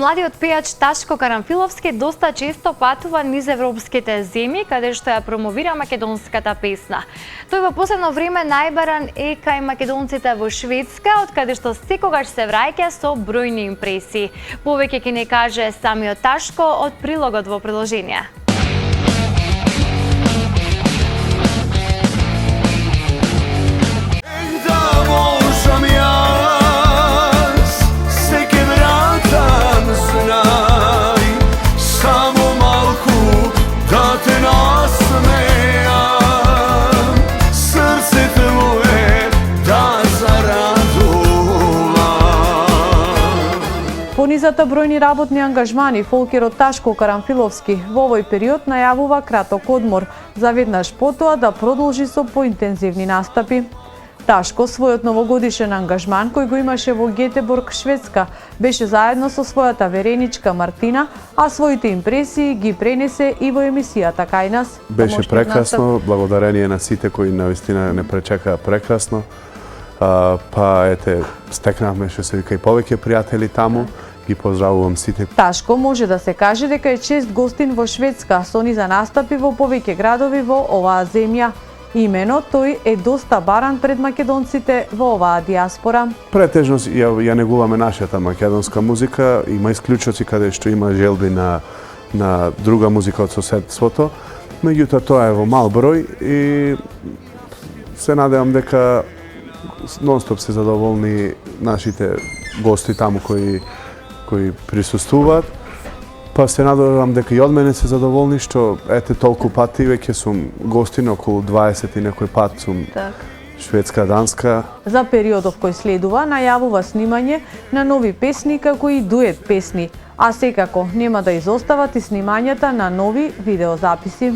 Младиот пејач Ташко Карамфиловски доста често патува низ европските земји, каде што ја промовира македонската песна. Тој во последно време најбаран е кај македонците во Шведска, од каде што секогаш се враќа со бројни импресии. Повеќе ќе ни каже самиот Ташко од прилогот во приложение. Понизата бројни работни ангажмани, фолкерот Ташко Карамфиловски во овој период најавува краток одмор, за веднаш потоа да продолжи со поинтензивни настапи. Ташко својот новогодишен ангажман кој го имаше во Гетеборг, Шведска, беше заедно со својата вереничка Мартина, а своите импресии ги пренесе и во емисијата кај нас. Беше прекрасно, благодарение на сите кои навистина не пречекаа прекрасно. Па ете, стекнавме што се вика и повеќе пријатели таму. Ги поздравувам сите. Ташко може да се каже дека е чест гостин во Шведска, со низа настапи во повеќе градови во оваа земја. Имено тој е доста баран пред македонците во оваа диаспора. Претежно ја негуваме нашата македонска музика, има исклучоци каде што има желби на друга музика од соседството, меѓутоа тоа е во мал број и се надевам дека нонстоп се задоволни нашите гости таму кои присуствуваат. Па се надевам дека и од мене се задоволни што ете толку пати веќе сум гостин, околу 20 и некој пат сум Шведска, Данска. За периодов кој следува најавува снимање на нови песни како и дует песни, а секако нема да изостават и снимањата на нови видеозаписи.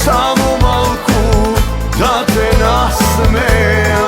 Samo malku da te nasmeja.